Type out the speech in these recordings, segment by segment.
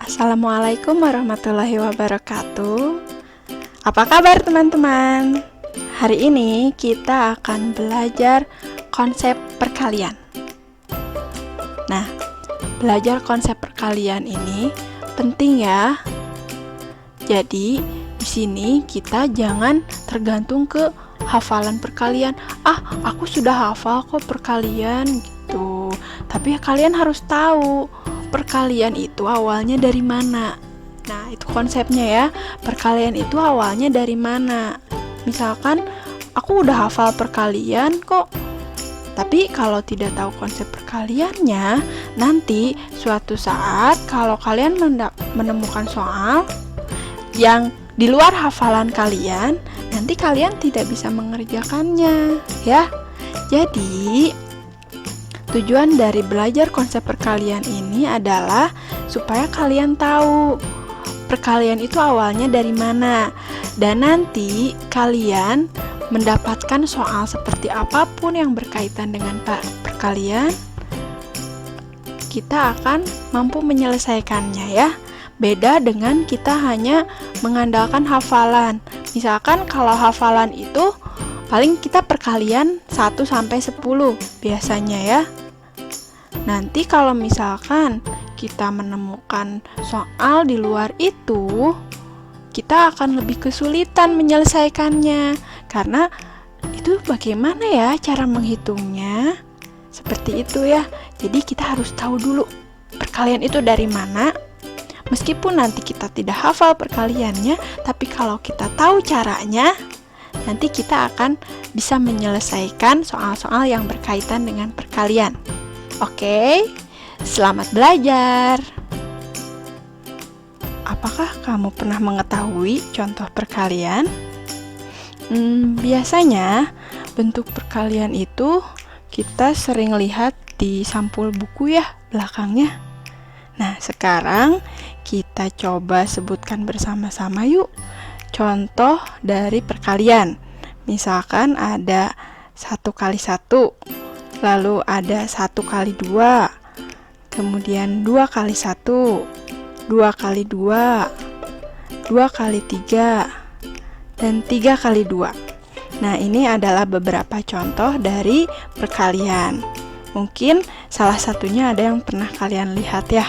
Assalamualaikum warahmatullahi wabarakatuh. Apa kabar teman-teman? Hari ini kita akan belajar konsep perkalian. Nah, belajar konsep perkalian ini penting ya. Jadi, di sini kita jangan tergantung ke hafalan perkalian. Aku sudah hafal kok perkalian gitu. Tapi kalian harus tahu perkalian itu awalnya dari mana. Nah, itu konsepnya ya. Perkalian itu awalnya dari mana? Misalkan aku udah hafal perkalian kok, tapi kalau tidak tahu konsep perkaliannya, nanti suatu saat kalau kalian menemukan soal yang di luar hafalan kalian, nanti kalian tidak bisa mengerjakannya ya. Jadi tujuan dari belajar konsep perkalian ini adalah supaya kalian tahu perkalian itu awalnya dari mana, dan nanti kalian mendapatkan soal seperti apapun yang berkaitan dengan perkalian, kita akan mampu menyelesaikannya ya. Beda dengan kita hanya mengandalkan hafalan. Misalkan kalau hafalan itu paling kita perkalian 1 sampai 10 biasanya ya. Nanti kalau misalkan kita menemukan soal di luar itu, kita akan lebih kesulitan menyelesaikannya. Karena itu bagaimana ya cara menghitungnya? Seperti itu ya. Jadi kita harus tahu dulu perkalian itu dari mana. Meskipun nanti kita tidak hafal perkaliannya, tapi kalau kita tahu caranya, nanti kita akan bisa menyelesaikan soal-soal yang berkaitan dengan perkalian. Oke, selamat belajar. Apakah kamu pernah mengetahui contoh perkalian? Biasanya bentuk perkalian itu kita sering lihat di sampul buku ya, belakangnya. Nah, sekarang kita coba sebutkan bersama-sama yuk contoh dari perkalian. Misalkan ada 1 kali 1, lalu ada 1 kali 2, kemudian 2 kali 1, 2 kali 2, 2 kali 3, dan 3 kali 2. Nah, ini adalah beberapa contoh dari perkalian. Mungkin salah satunya ada yang pernah kalian lihat ya.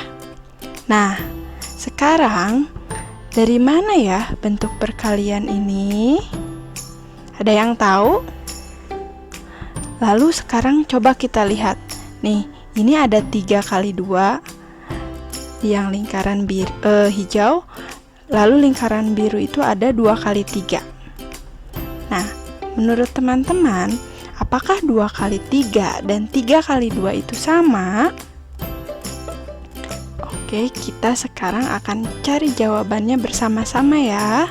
Nah, sekarang dari mana ya bentuk perkalian ini? Ada yang tahu? Lalu sekarang coba kita lihat. Nih, ini ada 3 kali 2 yang lingkaran hijau, lalu lingkaran biru itu ada 2 kali 3. Nah, menurut teman-teman, apakah 2 kali 3 dan 3 kali 2 itu sama? Oke, kita sekarang akan cari jawabannya bersama-sama ya.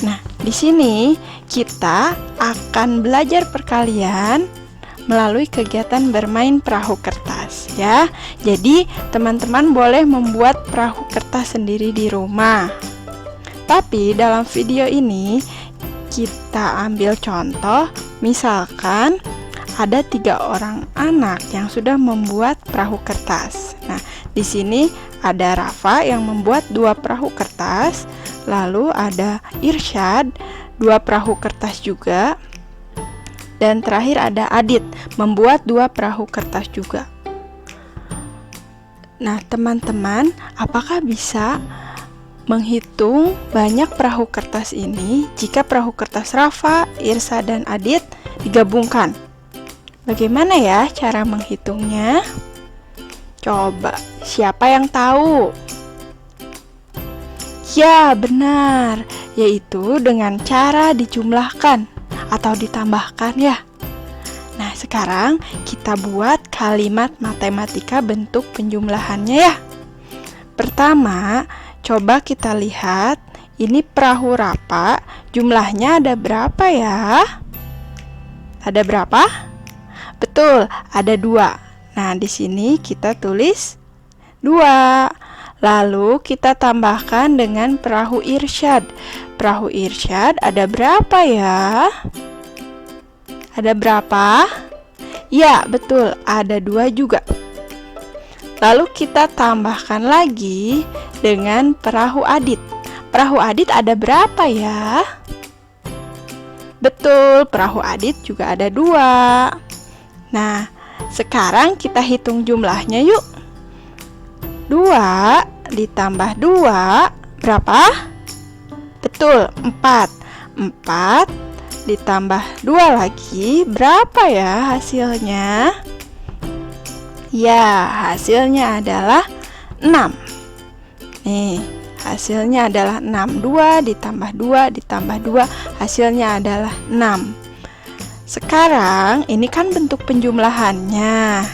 Nah, di sini kita akan belajar perkalian melalui kegiatan bermain perahu kertas ya. Jadi, teman-teman boleh membuat perahu kertas sendiri di rumah. Tapi dalam video ini kita ambil contoh, misalkan ada 3 orang anak yang sudah membuat perahu kertas. Nah, di sini ada Rafa yang membuat 2 perahu kertas, lalu ada Irsyad 2 perahu kertas juga, dan terakhir ada Adit membuat 2 perahu kertas juga. Nah, teman-teman, apakah bisa menghitung banyak perahu kertas ini jika perahu kertas Rafa, Irsa, dan Adit digabungkan? Bagaimana ya cara menghitungnya? Coba, siapa yang tahu? Ya, benar, yaitu dengan cara dijumlahkan atau ditambahkan ya. Nah, sekarang kita buat kalimat matematika bentuk penjumlahannya ya. Pertama, coba kita lihat, ini perahu Rafa, jumlahnya ada berapa ya? Ada berapa? Betul, ada 2. Nah, di sini kita tulis 2. Lalu kita tambahkan dengan perahu Irsyad. Perahu Irsyad ada berapa ya? Ada berapa? Ya, betul, ada 2 juga. Lalu kita tambahkan lagi dengan perahu adit. Perahu adit ada berapa ya? Betul, perahu adit juga ada 2. Nah, sekarang kita hitung jumlahnya yuk. 2 ditambah 2 berapa? Betul, 4. 4 ditambah 2 lagi berapa ya hasilnya? Ya, hasilnya adalah 6. Nih, hasilnya adalah 6. 2 ditambah 2 ditambah 2, hasilnya adalah 6. Sekarang ini kan bentuk penjumlahannya.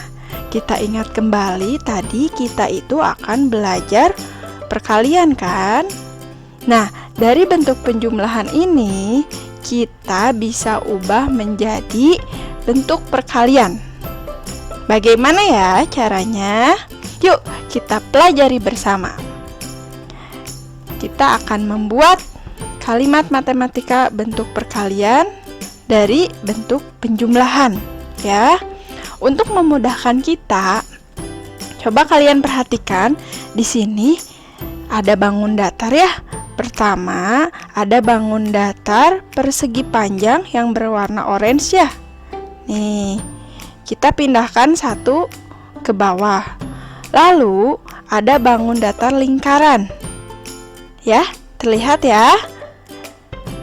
Kita ingat kembali tadi kita itu akan belajar perkalian kan? Nah, dari bentuk penjumlahan ini kita bisa ubah menjadi bentuk perkalian. Bagaimana ya caranya? Yuk kita pelajari bersama. Kita akan membuat kalimat matematika bentuk perkalian dari bentuk penjumlahan ya. Untuk memudahkan kita, coba kalian perhatikan di sini ada bangun datar ya. Pertama, ada bangun datar persegi panjang yang berwarna orange ya. Nih, kita pindahkan satu ke bawah. Lalu, ada bangun datar lingkaran. Ya, terlihat ya.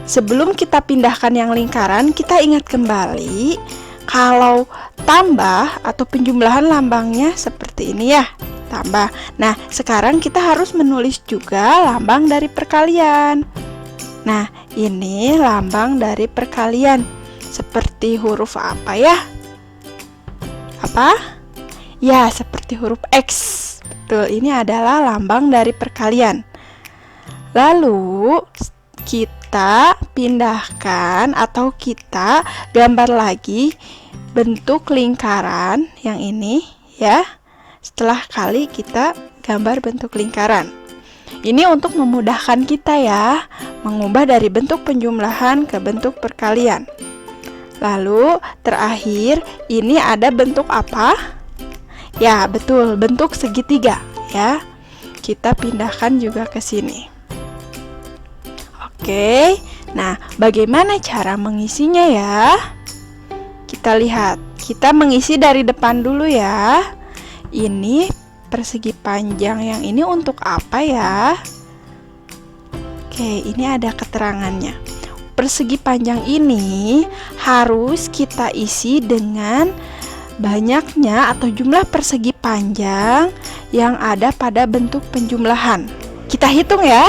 Sebelum kita pindahkan yang lingkaran, kita ingat kembali kalau tambah atau penjumlahan lambangnya seperti ini ya. Tambah. Nah, sekarang kita harus menulis juga lambang dari perkalian. Nah, ini lambang dari perkalian. Seperti huruf apa ya? Apa? Ya, seperti huruf X. Betul, ini adalah lambang dari perkalian. Lalu, kita pindahkan atau kita gambar lagi bentuk lingkaran yang ini ya. Setelah kali kita gambar bentuk lingkaran. Ini untuk memudahkan kita ya, mengubah dari bentuk penjumlahan ke bentuk perkalian. Lalu terakhir ini ada bentuk apa? Ya, betul, bentuk segitiga ya. Kita pindahkan juga ke sini. Oke. Nah, bagaimana cara mengisinya ya? Kita lihat. Kita mengisi dari depan dulu ya. Ini persegi panjang yang ini untuk apa ya? Oke, ini ada keterangannya. Persegi panjang ini harus kita isi dengan banyaknya atau jumlah persegi panjang yang ada pada bentuk penjumlahan. Kita hitung ya.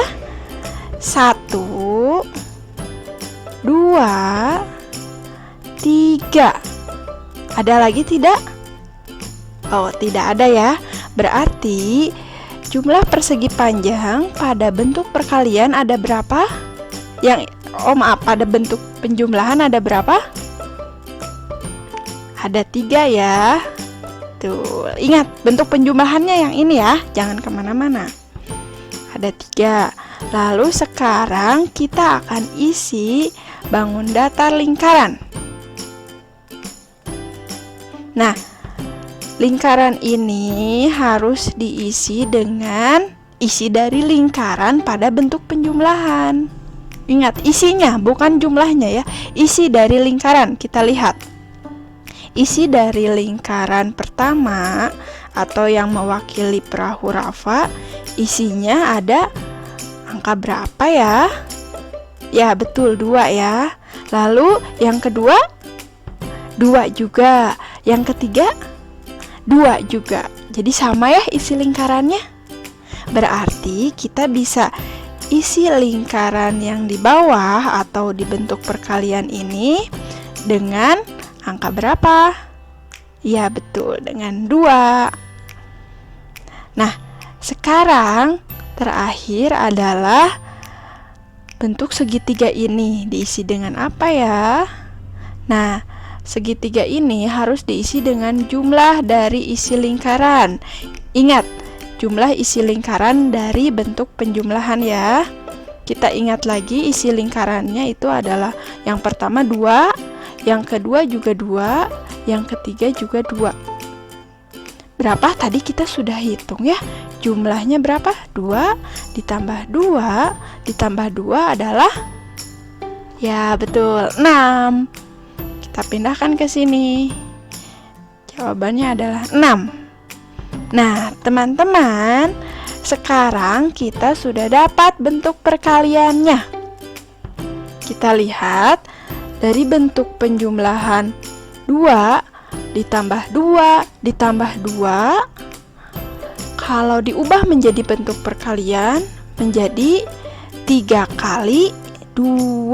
1, 2, 3. Ada lagi tidak? Oh, tidak ada ya. Berarti jumlah persegi panjang pada bentuk perkalian ada berapa? Pada bentuk penjumlahan ada berapa? Ada 3 ya. Tuh, ingat bentuk penjumlahannya yang ini ya. Jangan kemana-mana. Ada 3. Lalu sekarang kita akan isi bangun datar lingkaran. Nah, lingkaran ini harus diisi dengan isi dari lingkaran pada bentuk penjumlahan. Ingat, isinya bukan jumlahnya ya. Isi dari lingkaran, kita lihat. Isi dari lingkaran pertama atau yang mewakili perahu Rafa, isinya ada angka berapa ya? Ya, betul, 2 ya. Lalu yang kedua 2 juga. Yang ketiga 2 juga. Jadi sama ya isi lingkarannya. Berarti kita bisa isi lingkaran yang di bawah atau di bentuk perkalian ini dengan angka berapa? Ya, betul, dengan 2. Nah, sekarang terakhir adalah bentuk segitiga ini diisi dengan apa ya? Nah, segitiga ini harus diisi dengan jumlah dari isi lingkaran. Ingat, jumlah isi lingkaran dari bentuk penjumlahan ya. Kita ingat lagi isi lingkarannya itu adalah yang pertama 2, yang kedua juga 2, yang ketiga juga 2. Berapa? Tadi kita sudah hitung ya. Jumlahnya berapa? 2 ditambah 2 ditambah 2 adalah, ya betul, 6. Kita pindahkan ke sini. Jawabannya adalah 6. Nah, teman-teman, sekarang kita sudah dapat bentuk perkaliannya. Kita lihat dari bentuk penjumlahan 2 ditambah 2 ditambah 2, kalau diubah menjadi bentuk perkalian menjadi 3 kali 2.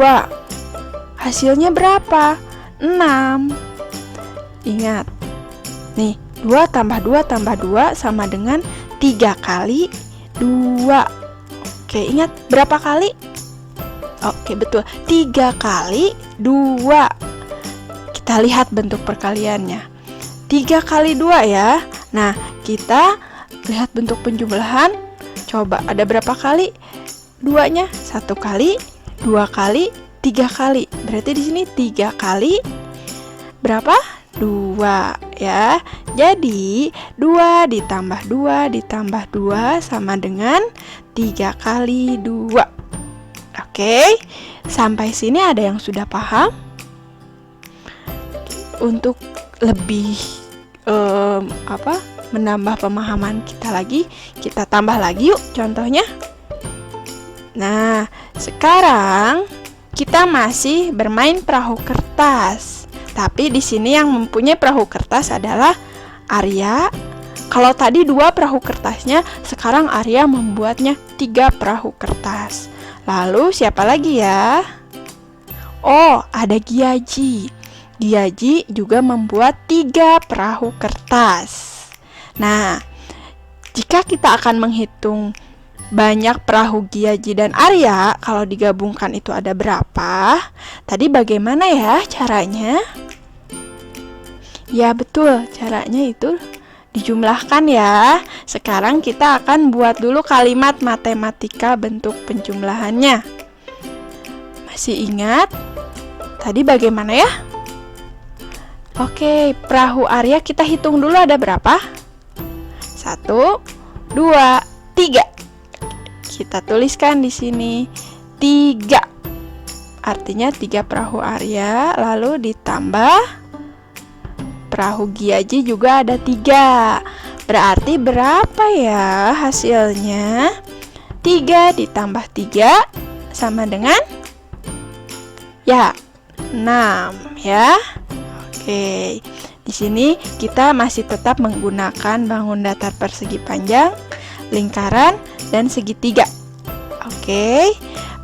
Hasilnya berapa? 6. Ingat, nih 2 tambah 2 tambah 2 sama dengan 3 kali 2. Oke, ingat berapa kali? Oke, betul, 3 kali 2. Kita lihat bentuk perkaliannya, 3 kali 2 ya. Nah, kita lihat bentuk penjumlahan. Coba ada berapa kali 2-nya? 1 kali, 2 kali, 3 kali. Berarti di sini 3 kali berapa? 2 ya. Jadi 2 ditambah 2 ditambah 2 sama dengan 3 kali 2. Oke, sampai sini ada yang sudah paham? Untuk lebih menambah pemahaman kita lagi, kita tambah lagi yuk contohnya. Nah, sekarang kita masih bermain perahu kertas. Tapi di sini yang mempunyai perahu kertas adalah Arya. Kalau tadi 2 perahu kertasnya, sekarang Arya membuatnya 3 perahu kertas. Lalu siapa lagi ya? Oh, ada Giyaji. Giyaji juga membuat 3 perahu kertas. Nah, jika kita akan menghitung banyak perahu Giyaji dan Arya, kalau digabungkan itu ada berapa? Tadi bagaimana ya caranya? Ya betul, caranya itu dijumlahkan ya. Sekarang kita akan buat dulu kalimat matematika bentuk penjumlahannya. Masih ingat? Tadi bagaimana ya? Oke, perahu Arya kita hitung dulu ada berapa? 1, 2, 3. Kita tuliskan di sini 3. Artinya 3 perahu Arya, lalu ditambah perahu Giyaji juga ada 3. Berarti berapa ya hasilnya? 3 ditambah 3 sama dengan, ya, 6 ya. Oke, di sini kita masih tetap menggunakan bangun datar persegi panjang, lingkaran, dan segitiga. Oke,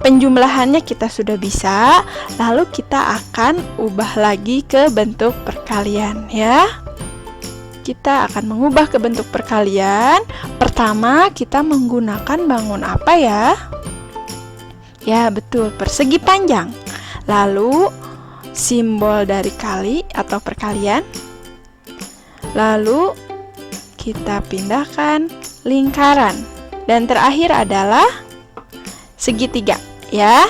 penjumlahannya kita sudah bisa. Lalu kita akan ubah lagi ke bentuk perkalian ya. Kita akan mengubah ke bentuk perkalian. Pertama kita menggunakan bangun apa ya? Ya betul, persegi panjang. Lalu simbol dari kali atau perkalian. Lalu kita pindahkan lingkaran. Dan terakhir adalah segitiga ya.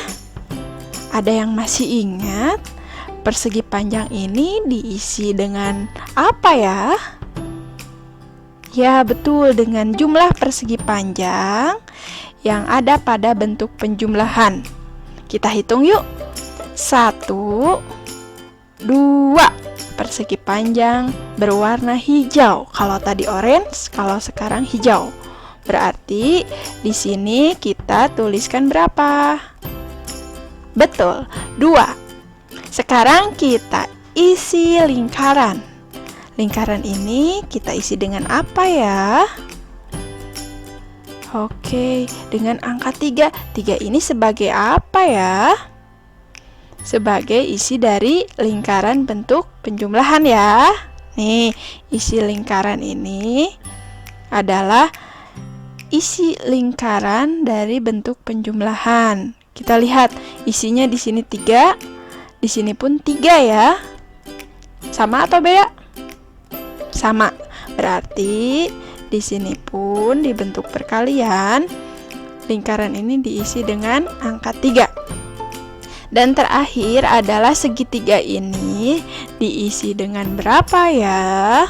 Ada yang masih ingat persegi panjang ini diisi dengan apa ya? Ya betul, dengan jumlah persegi panjang yang ada pada bentuk penjumlahan. Kita hitung yuk. 1, 2. Persegi panjang berwarna hijau. Kalau tadi orange, kalau sekarang hijau. Berarti di sini kita tuliskan berapa? Betul, 2. Sekarang kita isi lingkaran. Lingkaran ini kita isi dengan apa ya? Oke, dengan angka 3. 3 ini sebagai apa ya? Sebagai isi dari lingkaran bentuk penjumlahan ya. Nih, isi lingkaran ini adalah isi lingkaran dari bentuk penjumlahan. Kita lihat isinya di sini 3, di sini pun 3 ya. Sama atau beda? Sama. Berarti di sini pun di bentuk perkalian lingkaran ini diisi dengan angka 3. Dan terakhir adalah segitiga ini diisi dengan berapa ya?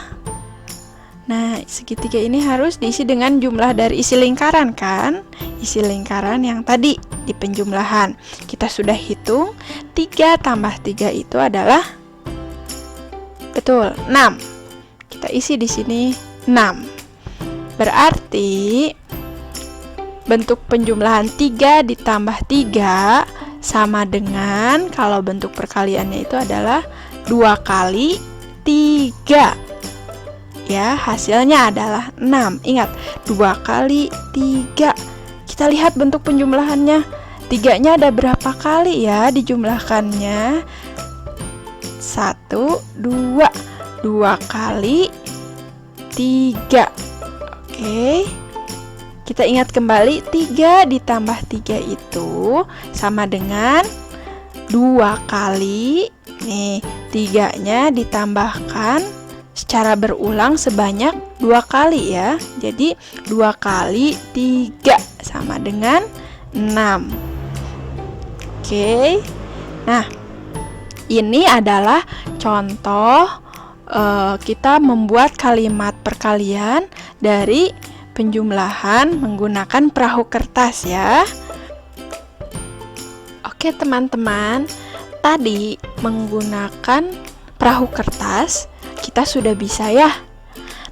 Nah, segitiga ini harus diisi dengan jumlah dari isi lingkaran kan? Isi lingkaran yang tadi di penjumlahan. Kita sudah hitung 3 tambah 3 itu adalah betul 6. Kita isi di sini 6. Berarti bentuk penjumlahan 3 ditambah 3 sama dengan, kalau bentuk perkaliannya itu adalah 2 kali 3. Ya, hasilnya adalah 6. Ingat, 2 kali 3. Kita lihat bentuk penjumlahannya. 3-nya ada berapa kali ya dijumlahkannya? 1, 2. 2 kali 3. Oke. Kita ingat kembali, 3 ditambah 3 itu sama dengan 2 kali, nih 3-nya ditambahkan secara berulang sebanyak 2 kali ya. Jadi 2 kali 3 sama dengan 6. Oke. Nah, ini adalah contoh kita membuat kalimat perkalian dari penjumlahan menggunakan perahu kertas ya. Oke teman-teman, tadi menggunakan perahu kertas kita sudah bisa ya.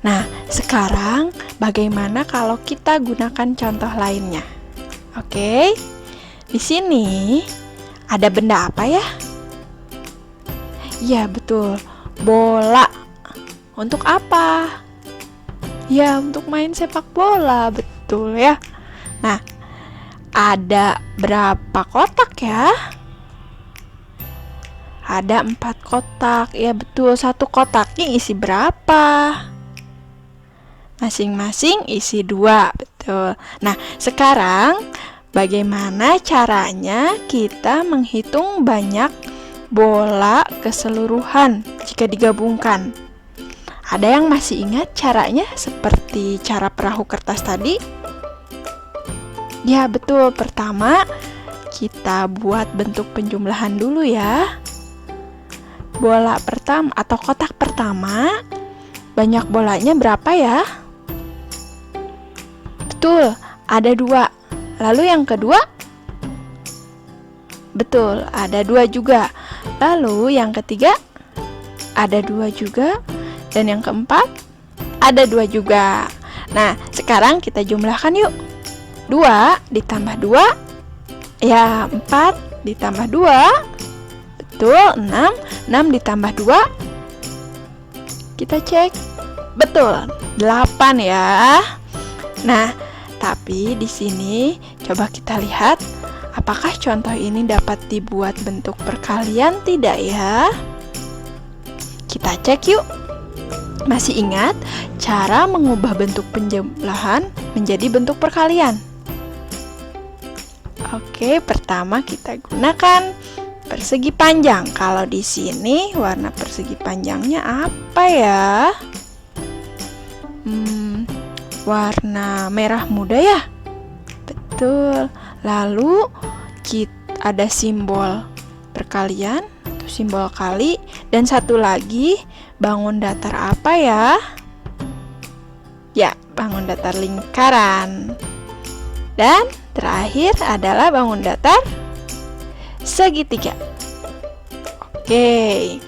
Nah, sekarang bagaimana kalau kita gunakan contoh lainnya? Oke. Di sini ada benda apa ya? Ya, betul. Bola. Untuk apa? Ya, untuk main sepak bola, betul ya. Nah, ada berapa kotak ya? Ada 4 kotak. Ya, betul. Satu kotaknya isi berapa? Masing-masing isi 2, betul. Nah, sekarang bagaimana caranya kita menghitung banyak bola keseluruhan jika digabungkan? Ada yang masih ingat caranya seperti cara perahu kertas tadi? Ya, betul. Pertama, kita buat bentuk penjumlahan dulu ya. Bola pertama atau kotak pertama, banyak bolanya berapa ya? Betul, ada 2. Lalu yang kedua? Betul, ada 2 juga. Lalu yang ketiga? Ada 2 juga. Dan yang keempat, ada 2 juga. Nah, sekarang kita jumlahkan yuk. 2 ditambah 2, ya 4 ditambah 2, betul, 6. 6 ditambah 2, kita cek, betul, 8 ya. Nah, tapi di sini coba kita lihat, apakah contoh ini dapat dibuat bentuk perkalian tidak ya? Kita cek yuk. Masih ingat cara mengubah bentuk penjumlahan menjadi bentuk perkalian? Oke, pertama kita gunakan persegi panjang. Kalau di sini warna persegi panjangnya apa ya? Warna merah muda ya? Betul. Lalu kita ada simbol perkalian atau simbol kali, dan satu lagi bangun datar apa ya? Ya, bangun datar lingkaran. Dan terakhir adalah bangun datar segitiga. Oke.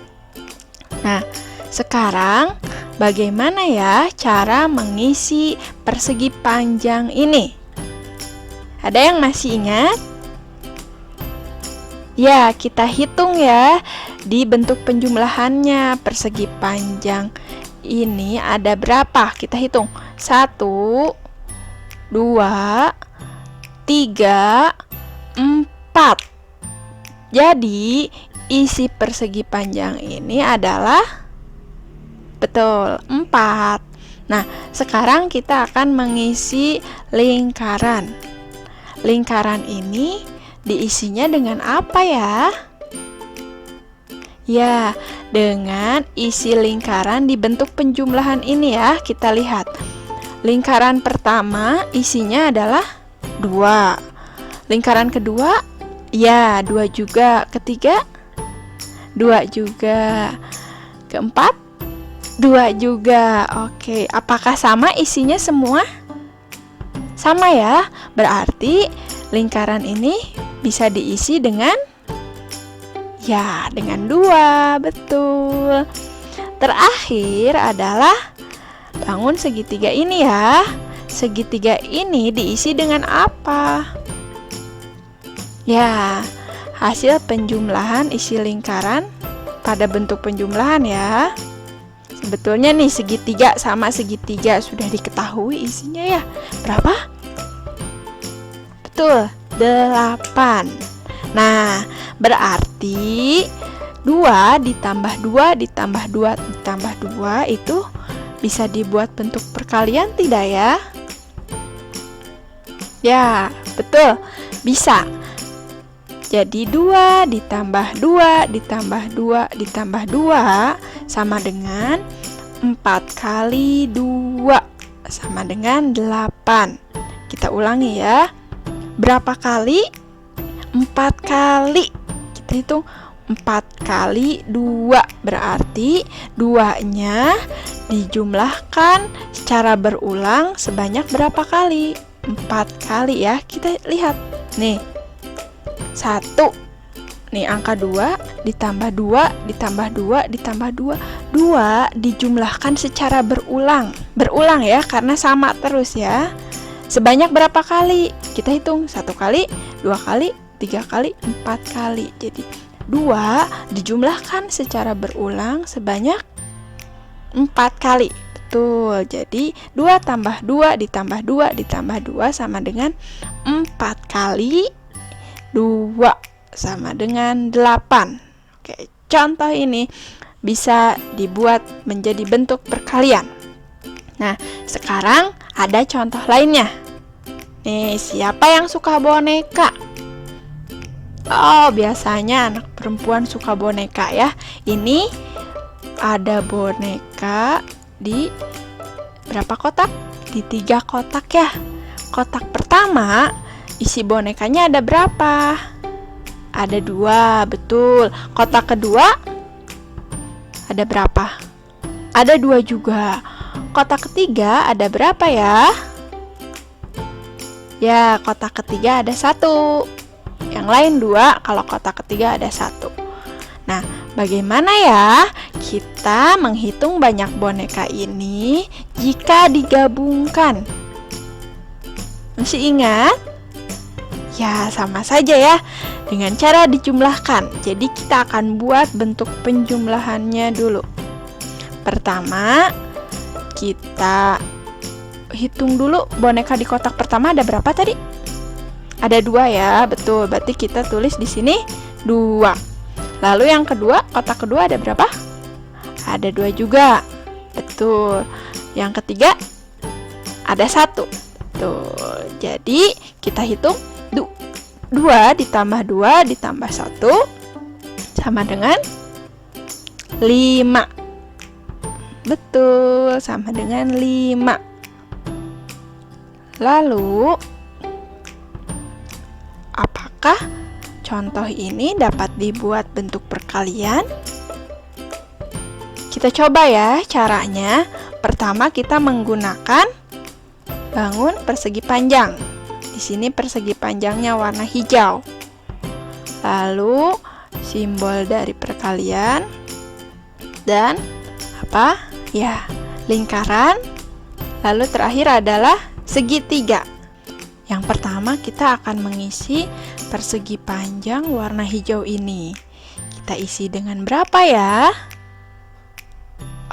Nah, sekarang bagaimana ya cara mengisi persegi panjang ini? Ada yang masih ingat? Ya, kita hitung ya di bentuk penjumlahannya. Persegi panjang ini ada berapa? Kita hitung. 1, 2, 3, 4. Jadi, isi persegi panjang ini adalah betul 4. Nah, sekarang kita akan mengisi lingkaran. Lingkaran ini diisinya dengan apa ya? Ya, dengan isi lingkaran di bentuk penjumlahan ini ya. Kita lihat. Lingkaran pertama isinya adalah 2. Lingkaran kedua Ya, 2 juga. Ketiga, 2 juga. Keempat, 2 juga. Oke, apakah sama isinya semua? Sama ya. Berarti lingkaran ini bisa diisi dengan dengan 2. Betul. Terakhir adalah bangun segitiga ini ya. Segitiga ini diisi dengan apa? Ya, hasil penjumlahan isi lingkaran pada bentuk penjumlahan ya. Sebetulnya nih segitiga sama segitiga sudah diketahui isinya ya. Berapa? Betul, 8. Nah, berarti 2 ditambah 2 ditambah 2 ditambah 2 itu bisa dibuat bentuk perkalian tidak ya? Ya, betul, bisa. Jadi 2 ditambah 2 ditambah 2 ditambah 2 sama dengan 4 kali 2 sama dengan 8. Kita ulangi ya. Berapa kali? 4 kali. Kita hitung 4 kali 2. Berarti 2-nya dijumlahkan secara berulang sebanyak berapa kali? 4 kali ya. Kita lihat. Nih. 1. Nih angka 2 ditambah 2 ditambah 2 ditambah 2. 2 dijumlahkan secara berulang. Berulang ya karena sama terus ya. Sebanyak berapa kali? Kita hitung 1 kali, 2 kali, 3 kali, 4 kali. Jadi 2 dijumlahkan secara berulang sebanyak 4 kali. Betul. Jadi 2 tambah 2 ditambah 2 ditambah 2 sama dengan 4 kali 2 sama dengan 8. Oke, contoh ini bisa dibuat menjadi bentuk perkalian. Nah, sekarang ada contoh lainnya. Nih, siapa yang suka boneka? Oh, biasanya anak perempuan suka boneka ya. Ini ada boneka di berapa kotak? Di 3 kotak ya. Kotak pertama isi bonekanya ada berapa? Ada 2, betul. Kotak kedua ada berapa? Ada 2 juga. Kotak ketiga ada berapa ya? Ya, kotak ketiga ada 1. Yang lain 2, kalau kotak ketiga ada 1. Nah, bagaimana ya kita menghitung banyak boneka ini jika digabungkan? Masih ingat? Ya, sama saja ya, dengan cara dijumlahkan. Jadi kita akan buat bentuk penjumlahannya dulu. Pertama, kita hitung dulu boneka di kotak pertama ada berapa tadi? Ada 2 ya, betul. Berarti kita tulis di sini 2. Lalu yang kedua, kotak kedua ada berapa? Ada 2 juga. Betul. Yang ketiga ada 1. Betul. Jadi kita hitung 2 ditambah 2 ditambah 1 sama dengan 5. Betul, sama dengan 5. Lalu, apakah contoh ini dapat dibuat bentuk perkalian? Kita coba ya caranya. Pertama kita menggunakan bangun persegi panjang. Di sini persegi panjangnya warna hijau. Lalu simbol dari perkalian dan apa? Ya, lingkaran. Lalu terakhir adalah segitiga. Yang pertama kita akan mengisi persegi panjang warna hijau ini. Kita isi dengan berapa ya?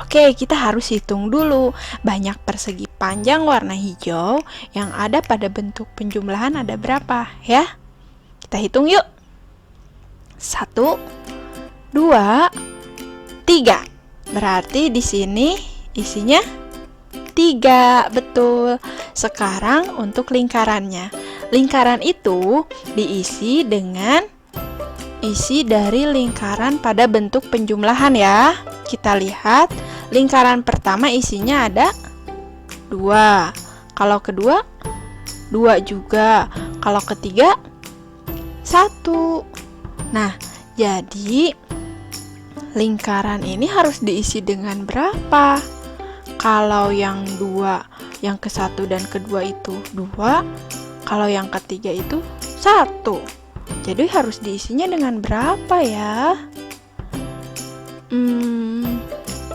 Oke, kita harus hitung dulu banyak persegi panjang warna hijau yang ada pada bentuk penjumlahan ada berapa ya? Kita hitung yuk. 1, 2, 3. Berarti di sini isinya 3, betul. Sekarang untuk lingkarannya. Lingkaran itu diisi dengan isi dari lingkaran pada bentuk penjumlahan ya. Kita lihat lingkaran pertama isinya ada 2. Kalau kedua 2 juga. Kalau ketiga 1. Nah, jadi lingkaran ini harus diisi dengan berapa? Kalau yang dua, yang ke-1 dan kedua itu 2, kalau yang ketiga itu 1. Jadi harus diisinya dengan berapa ya?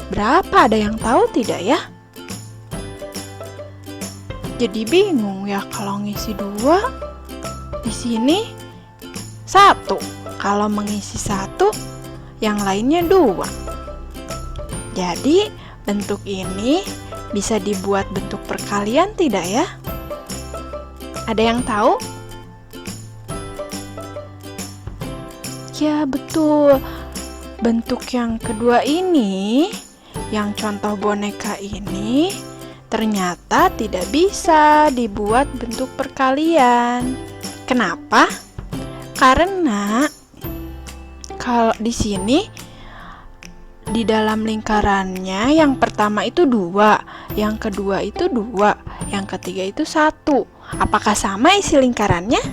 Berapa? Ada yang tahu tidak ya? Jadi bingung ya kalau ngisi 2, di sini 1. Kalau mengisi 1, yang lainnya 2. Jadi bentuk ini bisa dibuat bentuk perkalian tidak ya? Ada yang tahu? Ya betul. Bentuk yang kedua ini, yang contoh boneka ini, ternyata tidak bisa dibuat bentuk perkalian. Kenapa? Karena kalau di sini di dalam lingkarannya yang pertama itu 2, yang kedua itu 2, yang ketiga itu 1. Apakah sama isi lingkarannya?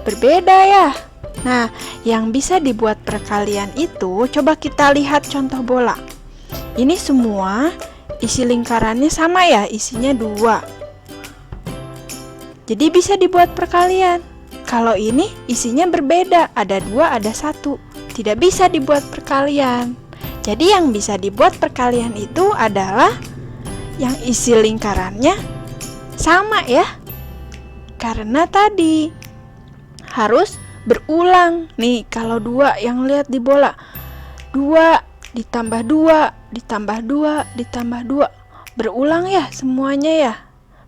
Berbeda ya. Nah, yang bisa dibuat perkalian itu, coba kita lihat contoh bola. Ini semua isi lingkarannya sama ya, isinya 2. Jadi bisa dibuat perkalian. Kalau ini isinya berbeda, ada 2, ada 1. Tidak bisa dibuat perkalian. Jadi yang bisa dibuat perkalian itu adalah yang isi lingkarannya sama ya. Karena tadi harus berulang. Nih, kalau 2 yang lihat di bola, 2 ditambah 2 ditambah 2 ditambah 2, berulang ya semuanya ya,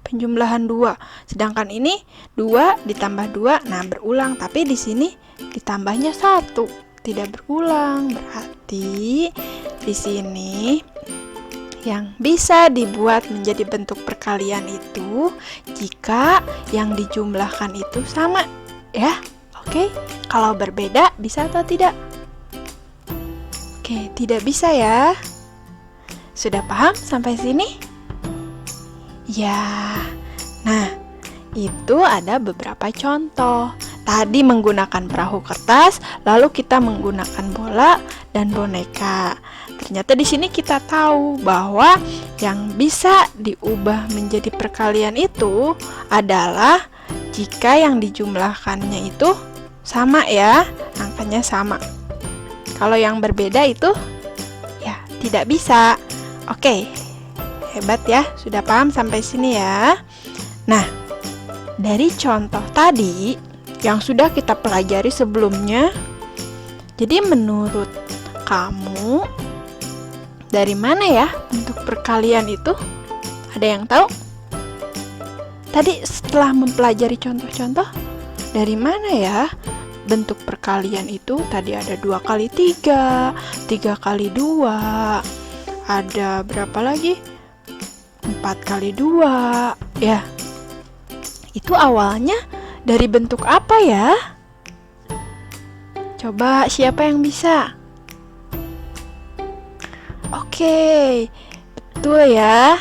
penjumlahan 2. Sedangkan ini 2 ditambah 2, nah berulang, tapi di sini ditambahnya 1, tidak berulang. Berarti di sini yang bisa dibuat menjadi bentuk perkalian itu jika yang dijumlahkan itu sama ya. Oke, kalau berbeda bisa atau tidak? Oke, tidak bisa ya. Sudah paham sampai sini? Ya. Nah, itu ada beberapa contoh. Tadi menggunakan perahu kertas, lalu kita menggunakan bola dan boneka. Ternyata di sini kita tahu bahwa yang bisa diubah menjadi perkalian itu adalah jika yang dijumlahkannya itu sama ya, angkanya sama. Kalau yang berbeda itu ya tidak bisa. Oke, hebat ya, sudah paham sampai sini ya. Nah, dari contoh tadi yang sudah kita pelajari sebelumnya, jadi menurut kamu dari mana ya bentuk perkalian itu? Ada yang tahu? Tadi setelah mempelajari contoh-contoh, dari mana ya bentuk perkalian itu? Tadi ada 2 kali 3, 3 kali 2, ada berapa lagi? 4 kali 2, ya. Itu awalnya dari bentuk apa ya? Coba siapa yang bisa? Oke, betul ya.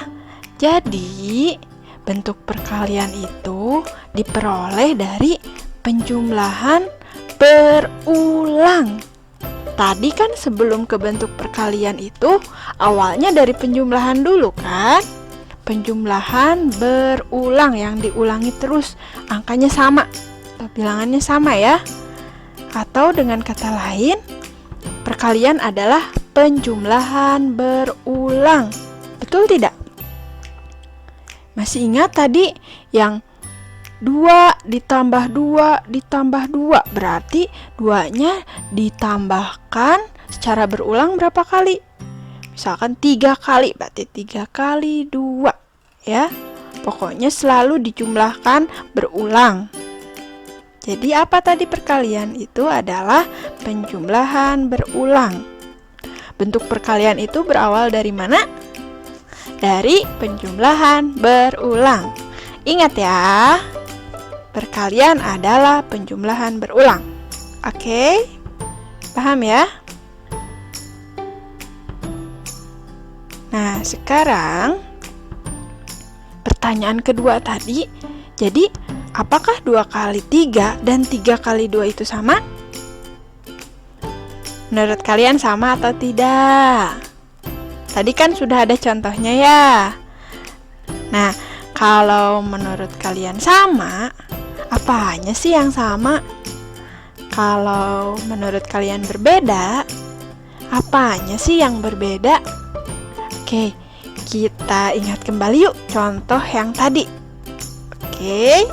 Jadi bentuk perkalian itu diperoleh dari penjumlahan berulang. Tadi kan sebelum ke bentuk perkalian itu awalnya dari penjumlahan dulu kan? Penjumlahan berulang yang diulangi terus, angkanya sama atau bilangannya sama ya. Atau dengan kata lain, perkalian adalah penjumlahan berulang. Betul tidak? Masih ingat tadi yang 2 ditambah 2 ditambah 2, berarti 2-nya ditambahkan secara berulang berapa kali? Misalkan 3 kali, berarti 3 kali 2 ya. Pokoknya selalu dijumlahkan berulang. Jadi apa tadi perkalian itu adalah penjumlahan berulang. Bentuk perkalian itu berawal dari mana? Dari penjumlahan berulang. Ingat ya, perkalian adalah penjumlahan berulang. Oke, paham ya? Nah, sekarang pertanyaan kedua tadi, jadi Apakah 2 kali 3 dan 3 kali 2 itu sama? Menurut kalian sama atau tidak? Tadi kan sudah ada contohnya ya. Nah, kalau menurut kalian sama, apanya sih yang sama? Kalau menurut kalian berbeda, apanya sih yang berbeda? Oke, kita ingat kembali yuk contoh yang tadi. Oke,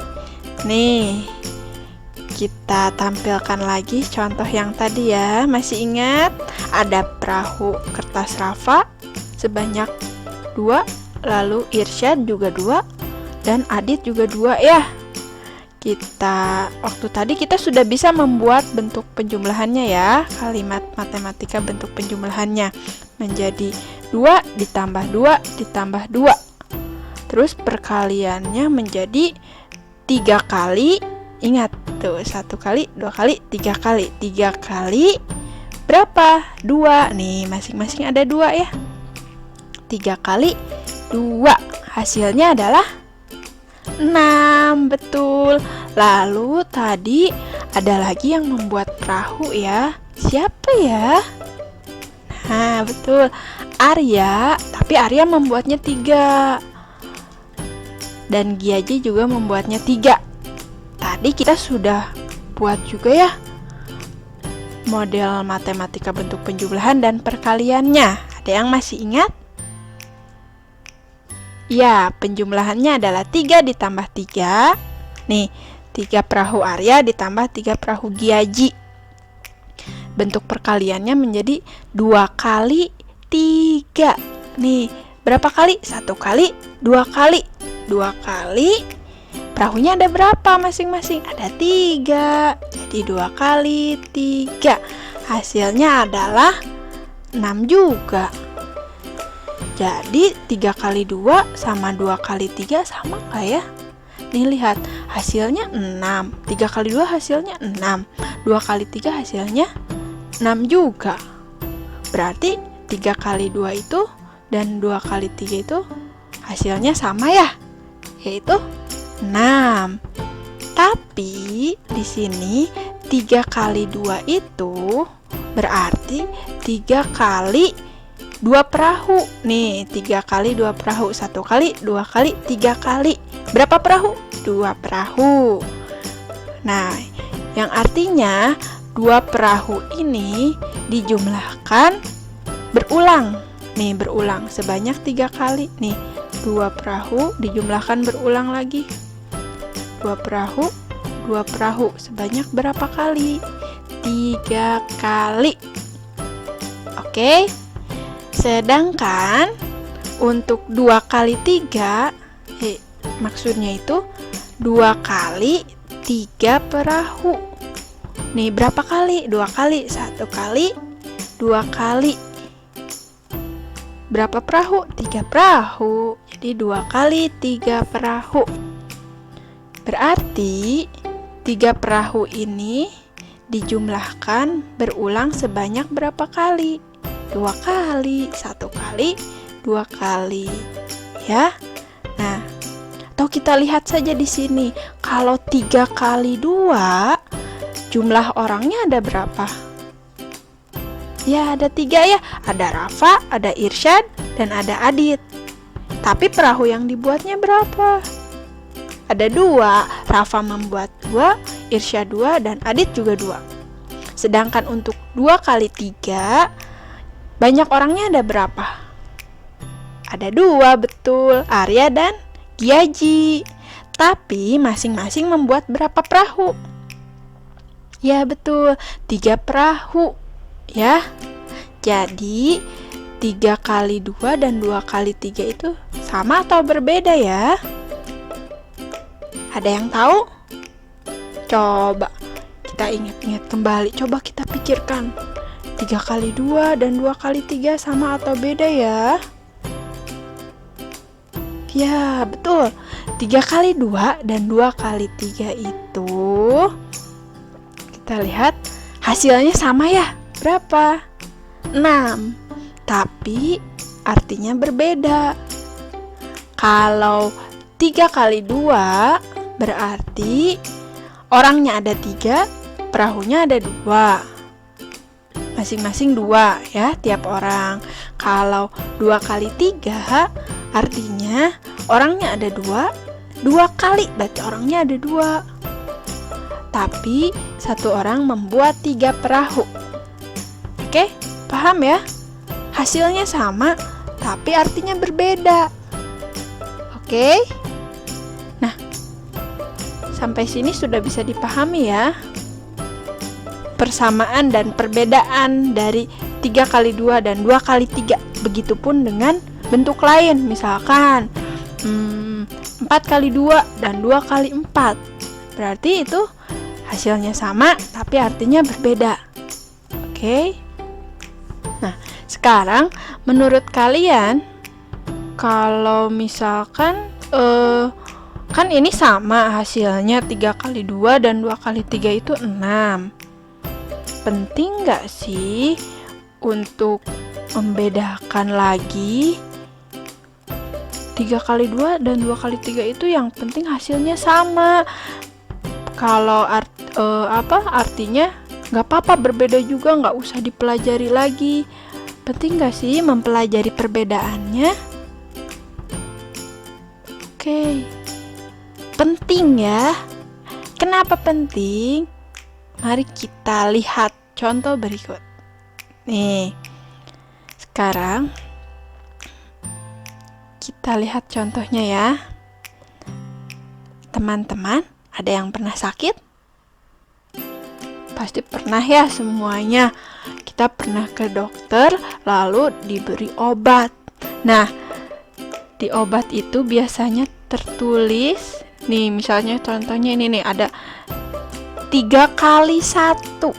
nih kita tampilkan lagi contoh yang tadi ya. Masih ingat? Ada perahu kertas Rafa sebanyak 2, lalu Irsyad juga 2, dan Adit juga 2 ya. Waktu tadi kita sudah bisa membuat bentuk penjumlahannya ya. Kalimat matematika bentuk penjumlahannya menjadi 2 ditambah 2 ditambah 2. Terus perkaliannya menjadi 3 kali. Ingat tuh, 1 kali, 2 kali, 3 kali. 3 kali berapa? 2. Nih, masing-masing ada 2 ya. 3 kali 2. Hasilnya adalah 6, betul. Lalu tadi ada lagi yang membuat perahu ya. Siapa ya? Nah, betul. Arya, tapi Arya membuatnya 3. Dan Giaji juga membuatnya 3. Tadi kita sudah buat juga ya model matematika bentuk penjumlahan dan perkaliannya. Ada yang masih ingat? Ya, penjumlahannya adalah 3 ditambah 3. Nih, 3 perahu Arya ditambah 3 perahu Giaji. Bentuk perkaliannya menjadi 2 kali 3. Nih, berapa kali? 1 kali, 2 kali. 2 kali, perahunya ada berapa masing-masing? Ada 3. Jadi 2 kali 3. Hasilnya adalah 6 juga. Jadi 3 kali 2 sama 2 kali 3 sama nggak ya? Nih lihat, hasilnya 6. 3 kali 2 hasilnya 6. 2 kali 3 hasilnya 6 juga. Berarti 3 kali 2 itu dan 2 kali 3 itu hasilnya sama ya? Yaitu 6. Tapi di sini 3 kali 2 itu berarti 3 kali 2 perahu. Nih, 3 kali 2 perahu. 1 kali, 2 kali, 3 kali. Berapa perahu? 2 perahu. Nah, yang artinya 2 perahu ini dijumlahkan berulang. Nih, berulang sebanyak 3 kali. Nih, 2 perahu dijumlahkan berulang lagi. 2 perahu, 2 perahu. Sebanyak berapa kali? 3 kali. Oke. Sedangkan untuk 2 kali 3, maksudnya itu 2 kali 3 perahu. Nih, berapa kali? 2 kali. 1 kali, 2 kali. Berapa perahu? 3 perahu. Jadi 2 kali 3 perahu. Berarti 3 perahu ini dijumlahkan berulang sebanyak berapa kali? 2 kali, 1 kali, 2 kali. Ya. Nah, atau kita lihat saja di sini. Kalau 3 kali 2, jumlah orangnya ada berapa? Ya, ada 3 ya. Ada Rafa, ada Irsyad, dan ada Adit. Tapi perahu yang dibuatnya berapa? Ada 2. Rafa membuat 2, Irsyad 2, dan Adit juga 2. Sedangkan untuk 2 kali 3, banyak orangnya ada berapa? Ada 2, betul. Arya dan Giaji. Tapi masing-masing membuat berapa perahu? Ya, betul. 3 perahu. Ya. Jadi 3 kali 2 dan 2 kali 3 itu sama atau berbeda ya? Ada yang tahu? Coba kita ingat-ingat kembali. Coba kita pikirkan. 3 kali 2 dan 2 kali 3 sama atau beda ya? Ya, betul. 3 kali 2 dan 2 kali 3 itu kita lihat hasilnya sama ya? Berapa? 6. Tapi artinya berbeda. Kalau 3 kali 2 Berarti orangnya ada 3, perahunya ada 2. Masing-masing 2 ya tiap orang. Kalau 2 kali 3 artinya orangnya ada 2, 2 kali berarti orangnya ada 2. Tapi satu orang membuat 3 perahu. Oke, paham ya? Hasilnya sama, tapi artinya berbeda. Oke? Nah, sampai sini sudah bisa dipahami ya? Persamaan dan perbedaan dari 3 kali 2 dan 2 kali 3. Begitupun dengan bentuk lain, misalkan 4 kali 2 dan 2 kali 4. Berarti itu hasilnya sama, tapi artinya berbeda. Oke? Nah, sekarang menurut kalian, kalau misalkan kan ini sama hasilnya 3 kali 2 dan 2 kali 3 itu 6. Penting nggak sih untuk membedakan lagi 3 kali 2 dan 2 kali 3 itu yang penting hasilnya sama. Kalau artinya nggak apa-apa berbeda juga, nggak usah dipelajari lagi. Penting nggak sih mempelajari perbedaannya? Oke, penting ya. Kenapa penting? Mari kita lihat contoh berikut. Nih, sekarang kita lihat contohnya ya. Teman-teman, ada yang pernah sakit? Pasti pernah ya semuanya. Kita pernah ke dokter, lalu diberi obat. Nah, di obat itu biasanya tertulis, nih misalnya contohnya ini nih, ada 3 kali 1.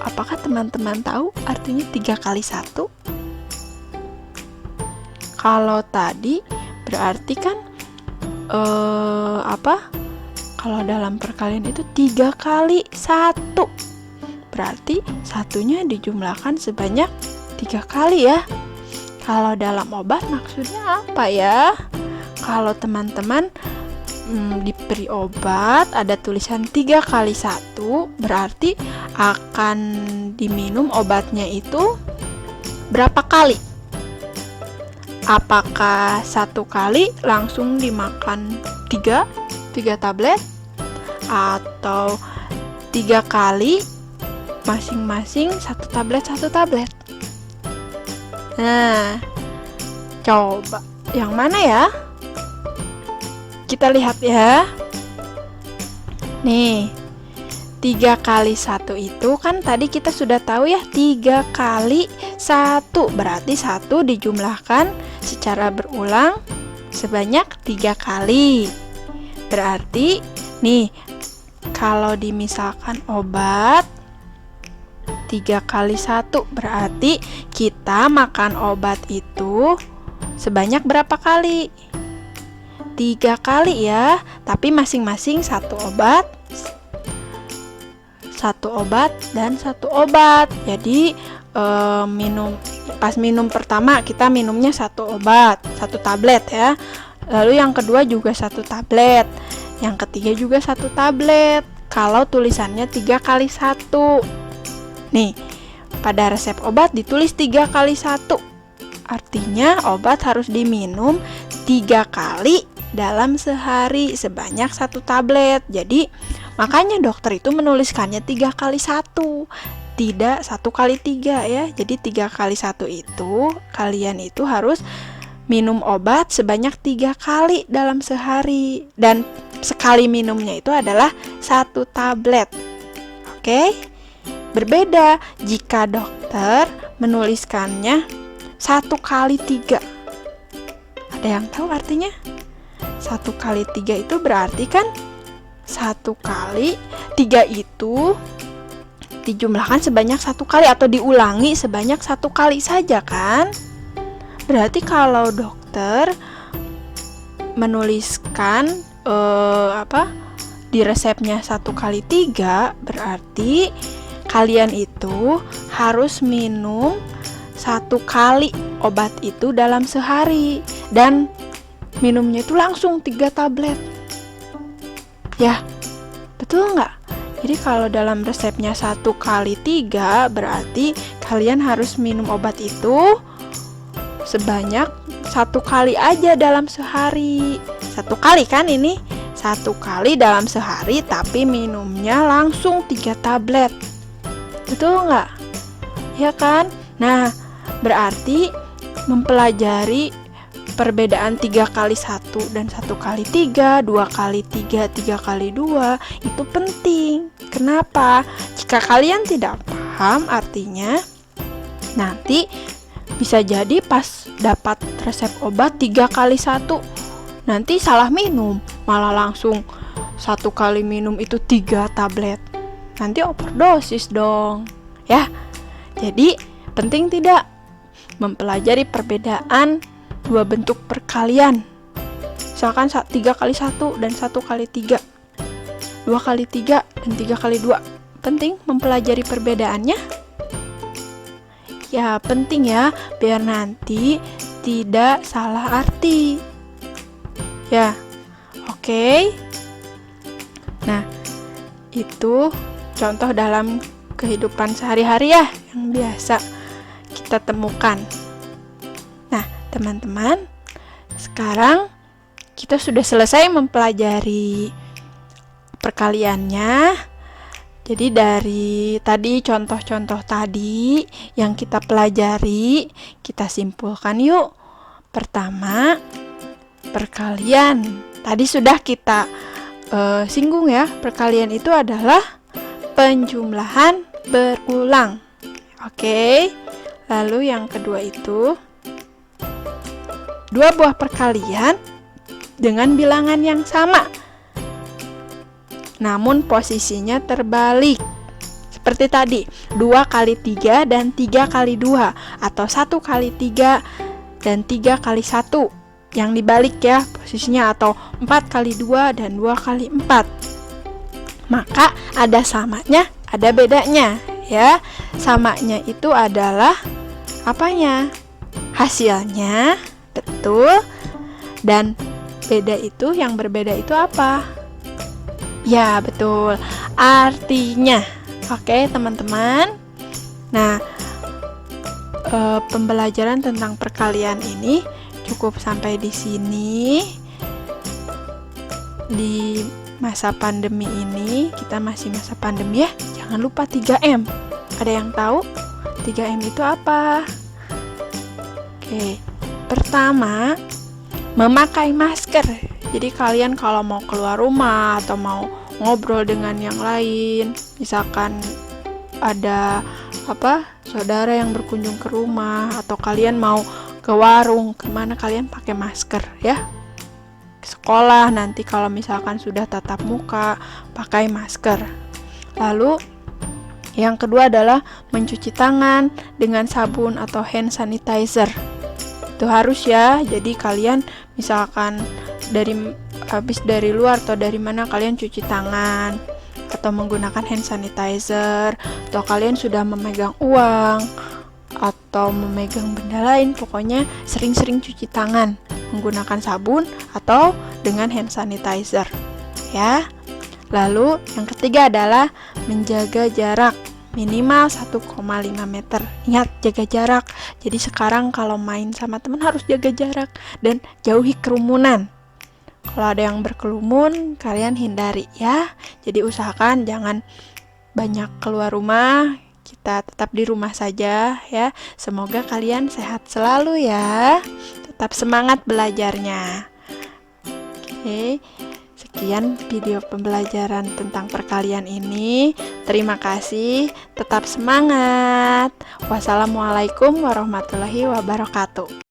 Apakah teman-teman tahu artinya 3 kali 1? Kalau tadi berarti kan kalau dalam perkalian itu 3 kali 1. Berarti satunya dijumlahkan sebanyak 3 kali ya. Kalau dalam obat maksudnya apa ya? Kalau teman-teman diberi obat ada tulisan 3 kali 1, berarti akan diminum obatnya itu berapa kali? Apakah 1 kali langsung dimakan 3 tablet? Atau 3 kali masing-masing 1 tablet? Nah, coba yang mana ya? Kita lihat ya. Nih, 3 kali 1 itu kan tadi kita sudah tahu ya, 3 kali 1. Berarti 1 dijumlahkan secara berulang sebanyak 3 kali. Berarti nih, kalau dimisalkan obat 3 kali 1, berarti kita makan obat itu sebanyak berapa kali? 3 kali ya, tapi masing-masing 1 obat dan 1 obat. Jadi pas minum pertama kita minumnya 1 obat, 1 tablet ya. Lalu yang kedua juga 1 tablet, yang ketiga juga 1 tablet. Kalau tulisannya 3 kali 1. Nih, pada resep obat ditulis 3 kali 1. Artinya obat harus diminum 3 kali dalam sehari sebanyak 1 tablet. Jadi makanya dokter itu menuliskannya 3 kali 1, tidak 1 kali 3 ya. Jadi 3 kali 1 itu kalian itu harus minum obat sebanyak 3 kali dalam sehari. Dan sekali minumnya itu adalah 1 tablet. Oke? Berbeda jika dokter menuliskannya 1 kali 3. Ada yang tahu artinya? 1 kali 3 itu berarti kan 1 kali 3 itu dijumlahkan sebanyak 1 kali atau diulangi sebanyak 1 kali saja kan? Berarti kalau dokter menuliskan di resepnya 1 kali 3, berarti kalian itu harus minum 1 kali obat itu dalam sehari, dan minumnya itu langsung 3 tablet. Ya, betul nggak? Jadi kalau dalam resepnya 1 kali 3, berarti kalian harus minum obat itu sebanyak 1 kali aja dalam sehari. 1 kali kan ini? 1 kali dalam sehari, tapi minumnya langsung 3 tablet. Betul nggak? Ya kan? Nah, berarti mempelajari perbedaan 3 kali 1 dan 1 kali 3, 2 kali 3, 3 kali 2 itu penting. Kenapa? Jika kalian tidak paham artinya, nanti bisa jadi pas dapat resep obat 3 kali 1, nanti salah minum, malah langsung 1 kali minum itu 3 tablet. Nanti overdosis dong. Ya, jadi penting tidak mempelajari perbedaan 2 bentuk perkalian. Misalkan 3 kali 1 dan 1 kali 3, 2 kali 3 dan 3 kali 2. Penting mempelajari perbedaannya. Ya, penting ya, biar nanti tidak salah arti. Ya, oke. Nah, itu contoh dalam kehidupan sehari-hari ya, yang biasa kita temukan. Nah, teman-teman, sekarang kita sudah selesai mempelajari perkaliannya. Jadi dari tadi contoh-contoh tadi yang kita pelajari, kita simpulkan yuk. Pertama, perkalian. Tadi sudah kita singgung ya, perkalian itu adalah penjumlahan berulang. Oke. Lalu yang kedua itu 2 buah perkalian dengan bilangan yang sama, namun posisinya terbalik. Seperti tadi, 2 kali 3 dan 3 kali 2, atau 1 kali 3 dan 3 kali 1. Yang dibalik ya posisinya, atau 4 kali 2 dan 2 kali 4. Maka ada samanya, ada bedanya ya. Samanya itu adalah apanya? Hasilnya, betul. Dan beda itu, yang berbeda itu apa? Ya, betul, artinya. Oke, teman-teman. Nah, pembelajaran tentang perkalian ini cukup sampai di sini. Di masa pandemi ini, kita masih masa pandemi ya. Jangan lupa 3M. Ada yang tahu 3M itu apa? Oke, pertama, memakai masker. Jadi kalian kalau mau keluar rumah atau mau ngobrol dengan yang lain, misalkan ada saudara yang berkunjung ke rumah, atau kalian mau ke warung, kemana, kalian pakai masker ya. Sekolah nanti kalau misalkan sudah tatap muka, pakai masker. Lalu yang kedua adalah mencuci tangan dengan sabun atau hand sanitizer. Itu harus ya. Jadi kalian misalkan habis dari luar atau dari mana, kalian cuci tangan atau menggunakan hand sanitizer, atau kalian sudah memegang uang atau memegang benda lain, pokoknya sering-sering cuci tangan menggunakan sabun atau dengan hand sanitizer ya. Lalu yang ketiga adalah menjaga jarak minimal 1,5 meter. Ingat, jaga jarak. Jadi sekarang kalau main sama teman harus jaga jarak dan jauhi kerumunan. Kalau ada yang berkerumun, kalian hindari ya. Jadi usahakan jangan banyak keluar rumah. Kita tetap di rumah saja ya. Semoga kalian sehat selalu ya. Tetap semangat belajarnya. Oke, sekian video pembelajaran tentang perkalian ini. Terima kasih, tetap semangat. Wassalamualaikum warahmatullahi wabarakatuh.